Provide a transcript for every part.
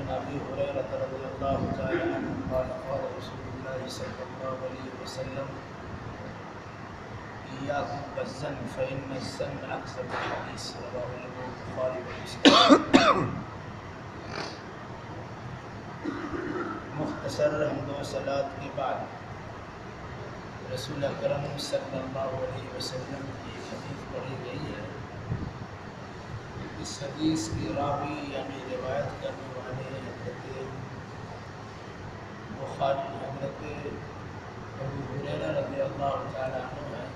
عن ابي هريره رضي الله تعالى عنه قال قال رسول الله صلى الله عليه وسلم اياكم والظن فان الظن اكذب الحديث رواه البخاري ومسلم. مختصر حمد و صلات کے بعد رسول اکرم صلی اللہ علیہ وسلم کی حدیث پڑھی گئی ہے. اس حدیث کی راوی یعنی روایت کرنے والے حضرت بخاری حضرت ابو ہریرہ رضی اللہ تعالیٰ عنہ ہے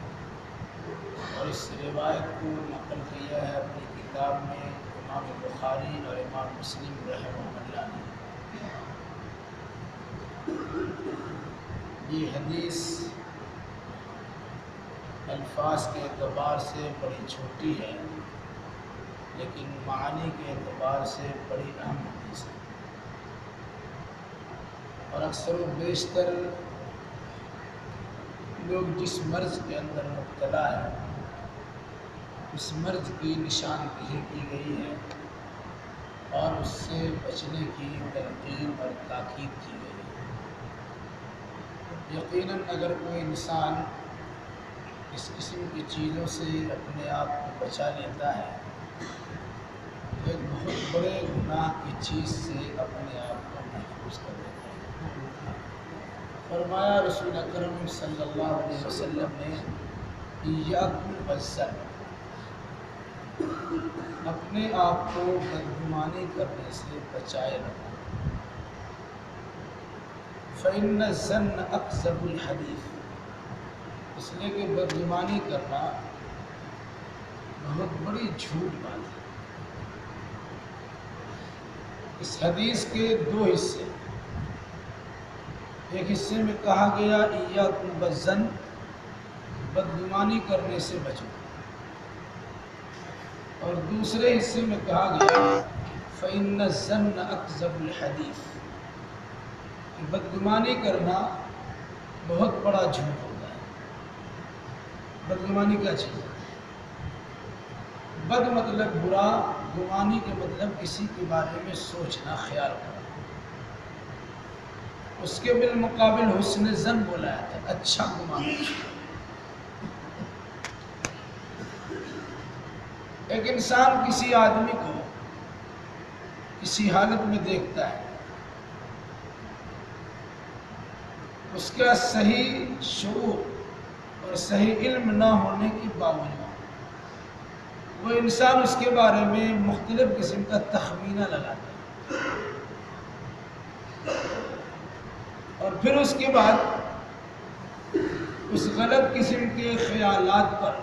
اور اس روایت کو نقل کیا ہے اپنی کتاب میں امام بخاری اور امام مسلم رحمہ اللہ نے. یہ حدیث الفاظ کے اعتبار سے بڑی چھوٹی ہے لیکن معانی کے اعتبار سے بڑی اہم حدیث ہے اور اکثر و بیشتر لوگ جس مرض کے اندر مبتلا ہے اس مرض کی نشاندہی کی گئی ہے اور اس سے بچنے کی تلقین اور تاکید کی گئی ہے. یقیناً اگر کوئی انسان اس قسم کی چیزوں سے اپنے آپ کو بچا لیتا ہے تو ایک بہت بڑے گناہ کی چیز سے اپنے آپ کو محفوظ کر لیتا ہے. فرمایا رسول اکرم صلی اللہ علیہ وسلم نے ایاکم والظن، اپنے آپ کو بدگمانی کرنے سے بچائے رکھو. فإن الظن أكذب الحديث، اس لیے کہ بدگمانی کرنا بہت بڑی جھوٹ بات ہے. اس حدیث کے دو حصے، ایک حصے میں کہا گیا ایاکم والظن، بدگمانی کرنے سے بچو، اور دوسرے حصے میں کہا گیا فإن الظن أكذب الحديث، بدگمانی کرنا بہت بڑا جھوٹ ہوتا ہے. بدگمانی کیا چیز ہے؟ بد مطلب برا، گمانی کے مطلب کسی کے بارے میں سوچنا، خیال کرنا. اس کے بالمقابل حسن ظن بولا جاتا ہے، اچھا گمان. ایک انسان کسی آدمی کو کسی حالت میں دیکھتا ہے، اس کا صحیح شعور اور صحیح علم نہ ہونے کے باوجود وہ انسان اس کے بارے میں مختلف قسم کا تخمینہ لگاتا ہے اور پھر اس کے بعد اس غلط قسم کے خیالات پر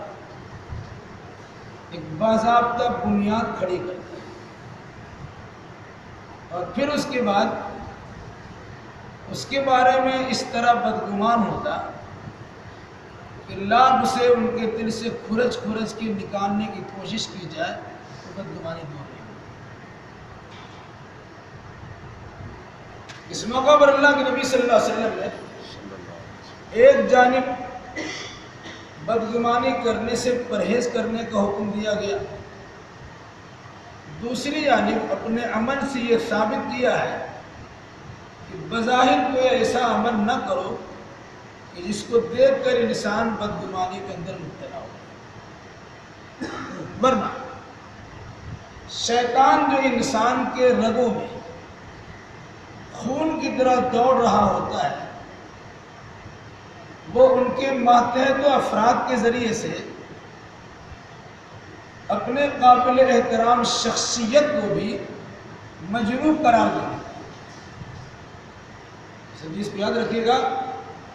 ایک باضابطہ بنیاد کھڑی کرتا ہے اور پھر اس کے بعد اس کے بارے میں اس طرح بدگمان ہوتا کہ لاکھ اسے ان کے دل سے کھرچ کے نکالنے کی کوشش کی جائے تو بدگمانی دور نہیں ہوتی. اس موقع پر اللہ کے نبی صلی اللہ علیہ وسلم نے ایک جانب بدگمانی کرنے سے پرہیز کرنے کا حکم دیا گیا، دوسری جانب اپنے عمل سے یہ ثابت کیا ہے کہ بظاہر کوئی ایسا عمل نہ کرو کہ جس کو دیکھ کر انسان بدگمانی کے اندر مبتلا ہو. ورنہ شیطان جو انسان کے رگوں میں خون کی طرح دوڑ رہا ہوتا ہے وہ ان کے ماتحت و افراد کے ذریعے سے اپنے قابل احترام شخصیت کو بھی مجروح قرار دیتا ہے. اس حدیث کو یاد رکھیے گا،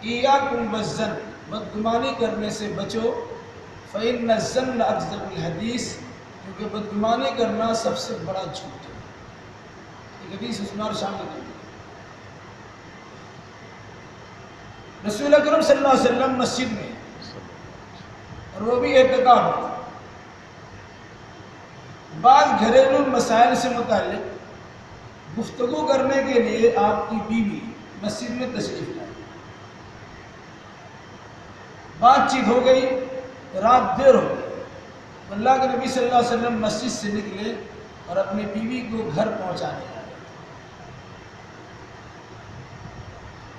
ایاکم والظن، بدگمانی کرنے سے بچو. فإن الظن أكذب الحدیث، کیونکہ بدگمانی کرنا سب سے بڑا جھوٹ ہے. ایک حدیث اس میں اور شامل ہے. رسول اکرم صلی اللہ علیہ وسلم مسجد میں اور وہ بھی اعتکاف میں بعض گھریلو مسائل سے متعلق گفتگو کرنے کے لیے آپ کی بیوی مسجد میں تشریف لائی. بات چیت ہو گئی، رات دیر ہو گئی. اللہ کے نبی صلی اللہ علیہ وسلم مسجد سے نکلے اور اپنی بیوی کو گھر پہنچانے آئے.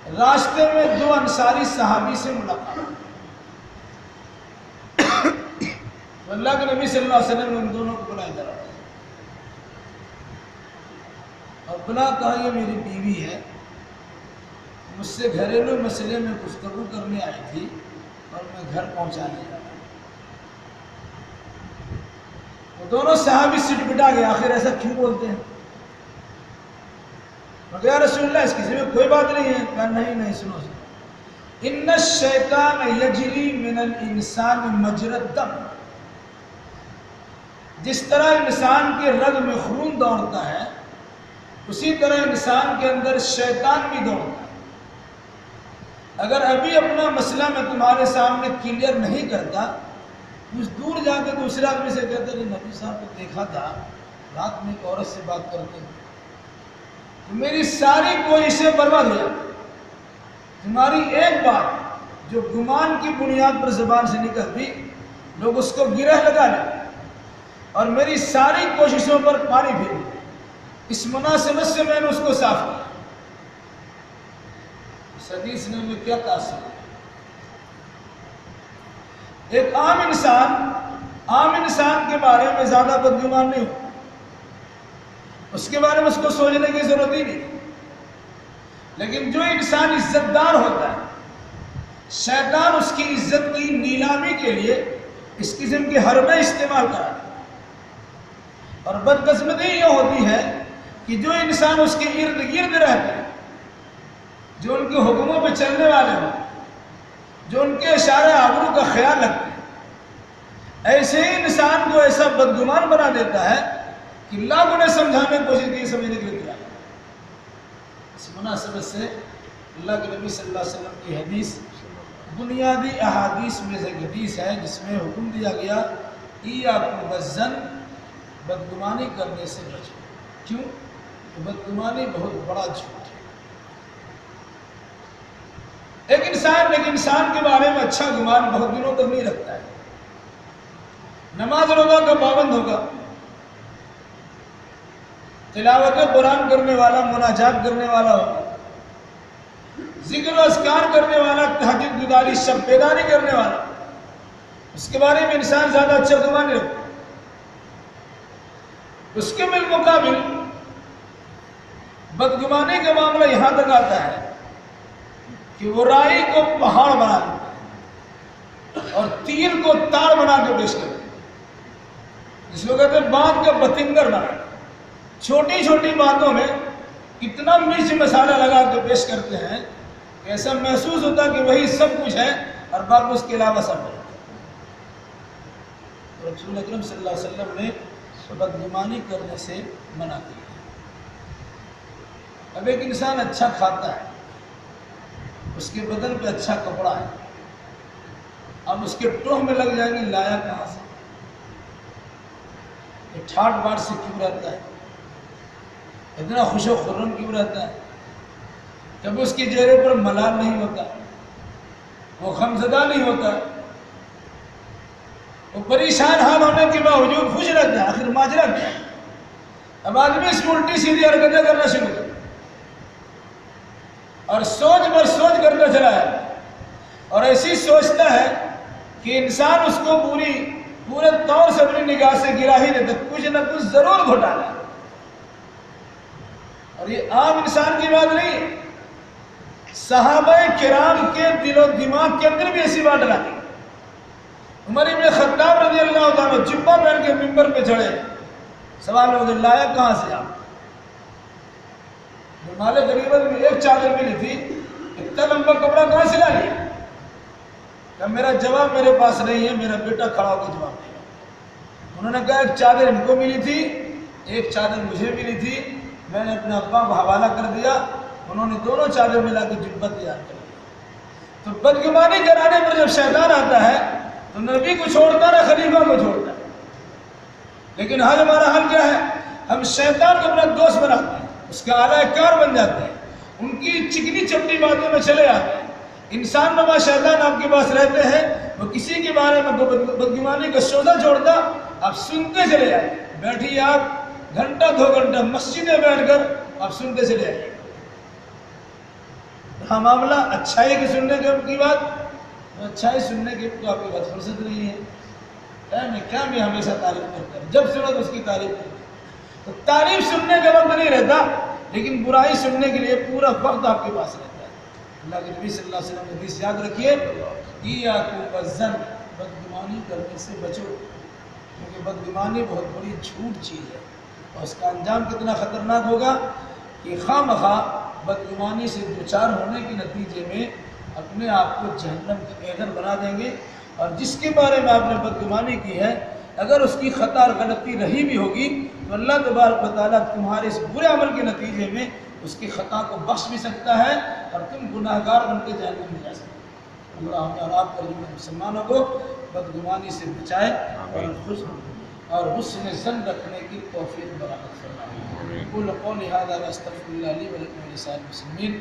راستے میں دو انصاری صحابی سے ملاقات، اللہ کے نبی صلی اللہ علیہ وسلم نے ان دونوں کو بلایا جا رہا اور بلا کہا یہ میری بیوی ہے، مجھ سے گھریلو مسئلے میں گفتگو کرنے آئی تھی اور میں گھر پہنچانے جا رہا ہوں۔ وہ دونوں صحابی سٹ بٹا گئے، آخر ایسا کیوں بولتے ہیں؟ مگر یا رسول اللہ اس کسی میں کوئی بات نہیں ہے۔ کہا نہیں سنو، ان الشیطان یجری من الانسان مجری الدم، جس طرح انسان کے رگ میں خون دوڑتا ہے اسی طرح انسان کے اندر شیطان بھی دوڑتا ہے۔ اگر ابھی اپنا مسئلہ میں تمہارے سامنے کلیئر نہیں کرتا، کچھ دور جا کے دوسرے آدمی سے کہتے کہ نبی صاحب کو دیکھا تھا رات میں ایک عورت سے بات کرتے ہیں، تو میری ساری کوششیں برباد ہو جاتی۔ تمہاری ایک بات جو گمان کی بنیاد پر زبان سے نکلتی لوگ اس کو گرہ لگا لیتے اور میری ساری کوششوں پر پانی پھیر دیتے۔ اس مناسبت سے میں نے اس کو صاف کیا۔ اس حدیث نے ہمیں کیا تاثر ہے؟ ایک عام انسان کے بارے میں زیادہ بدگمان نہیں ہو، اس کے بارے میں اس کو سوچنے کی ضرورت ہی نہیں، لیکن جو انسان عزت دار ہوتا ہے شیطان اس کی عزت کی نیلامی کے لیے اس قسم کے حربے استعمال کرتا ہے۔ اور بدقسمتی یہ ہوتی ہے کہ جو انسان اس کے ارد گرد رہتے ہیں، جو ان کے حکموں پہ چلنے والے ہوں، جو ان کے اشارے آبرو کا خیال رکھتے ہیں، ایسے ہی انسان کو ایسا بدگمان بنا دیتا ہے کہ اللہ انہیں سمجھانے کی کوشش کی، سمجھنے کے لیے کیا۔ اس مناسبت سے اللہ کے نبی صلی اللہ علیہ وسلم کی حدیث بنیادی احادیث میں سے ایک حدیث ہے جس میں حکم دیا گیا ایاکم والظن، بدگمانی کرنے سے بچو۔ کیوں؟ کہ بدگمانی بہت بڑا جھوٹ ہے۔ ایک انسان کے بارے میں اچھا گمان بہت دنوں تک نہیں رکھتا ہے، نماز روزہ کا پابند ہوگا، تلاوت قرآن کرنے والا، مناجات کرنے والا ہوگا، ذکر و اذکار کرنے والا، تہجد گزاری، شب بیداری کرنے والا، اس کے بارے میں انسان زیادہ اچھا گمان نہیں رکھتا۔ اس کے بالمقابل بدگمانی کا معاملہ یہاں تک آتا ہے کہ وہ رائی کو پہاڑ بنا دیتا ہے اور تیر کو تار بنا کے پیش کرتا ہے، جس کو کہتے ہیں بات کا بتنگر بنا۔ چھوٹی چھوٹی باتوں میں اتنا مرچ مسالہ لگا کے پیش کرتے ہیں کہ ایسا محسوس ہوتا کہ وہی سب کچھ ہے اور باقی اس کے علاوہ سب ہے۔ رسول اکرم صلی اللہ علیہ وسلم نے بدگمانی کرنے سے منع کیا۔ اب ایک انسان اچھا کھاتا ہے، اس کے بدن پہ اچھا کپڑا ہے، اب اس کے ٹوہ میں لگ جائیں گے لایا کہاں سے؟ یہ ٹھاٹ باٹ سے کیوں رہتا ہے؟ اتنا خوش و خرم کیوں رہتا ہے؟ جب اس کے چہرے پر ملال نہیں ہوتا، وہ غمزدہ نہیں ہوتا، وہ پریشان حال ہونے کے باوجود خوش رہتا ہے، آخر ماجرا کیا ہے؟ اب آدمی اس میں الٹی سیدھی حرکتیں کرنا شروع کر اور سوچ پر سوچ کرتا چلا ہے اور ایسی سوچتا ہے کہ انسان اس کو پورے طور سے اپنی نگاہ سے گرا ہی دیتا، کچھ نہ کچھ ضرور گھوٹالا ہے۔ اور یہ عام انسان کی بات نہیں ہے، صحابہ کرام کے دل و دماغ کے اندر بھی ایسی بات ڈالی۔ عمر ابن خطاب رضی اللہ عنہ جبہ پہن کے ممبر پہ چڑھے، سوال ہو گیا لایا کہاں سے آپ؟ مال غریبت میں ایک چادر ملی تھی، اتنا لمبا کپڑا کہاں سے لا لیا؟ کہ میرا جواب میرے پاس نہیں ہے، میرا بیٹا کھڑا ہو کے جواب دے گا۔ انہوں نے کہا ایک چادر ان کو ملی تھی، ایک چادر مجھے ملی تھی، میں نے اپنے ابا کو حوالہ کر دیا، انہوں نے دونوں چادر ملا کے جبہ تیار کر دیا۔ تو بدگمانی کرانے پر جب شیطان آتا ہے تو نبی کو چھوڑتا نہ خلیفہ کو چھوڑتا ہے، لیکن آج ہمارا حال کیا ہے؟ ہم شیطان کو اپنا دوست بناتے ہیں، اس کا اعلیٰ کار بن جاتے ہیں، ان کی چکنی چپٹی باتوں میں چلے آتے ہیں۔ انسان نما شیطان آپ کے پاس رہتے ہیں، وہ کسی کے بارے میں بدگمانی کا شوزہ چھوڑتا، آپ سنتے چلے جائیں، بیٹھیے آپ گھنٹہ 2 گھنٹہ مسجد میں بیٹھ کر آپ سنتے چلے آئیے۔ رہا معاملہ اچھائی کے سننے کی بات، تو اچھائی سننے کی تو آپ کے پاس فرصت نہیں ہے، کیا میں ہمیشہ تعریف کرتا ہے، جب سنو تو اس کی تعریف کرتا ہے، تو تعریف سننے کا وقت نہیں رہتا، لیکن برائی سننے کے لیے پورا وقت آپ کے پاس رہتا ہے۔ اللہ کے نبی صلی اللہ علیہ وسلم نے حدیث یاد رکھیے، ایاکم والظن، بدگمانی کرنے سے بچو، کیونکہ بدگمانی بہت بڑی جھوٹ چیز ہے، اور اس کا انجام کتنا خطرناک ہوگا کہ خواہ مخواہ بدگمانی سے دوچار ہونے کے نتیجے میں اپنے آپ کو جہنم کے ایندھن بنا دیں گے، اور جس کے بارے میں آپ نے بدگمانی کی ہے اگر اس کی خطا اور غلطی رہی بھی ہوگی تو اللہ تبارک و تعالیٰ تمہارے اس برے عمل کے نتیجے میں اس کی خطا کو بخش بھی سکتا ہے اور تم گناہ گار بن کے جہنم میں جا سکتے ہیں۔ اللہ ہمیں اور آپ پر جملہ مسلمانوں کو بدگمانی سے بچائے اور حسن ظن رکھنے کی توفیق برابر فرمائے۔ قول قولی ھذا واستغفر اللہ لی ولکم ولسائر المسلمین۔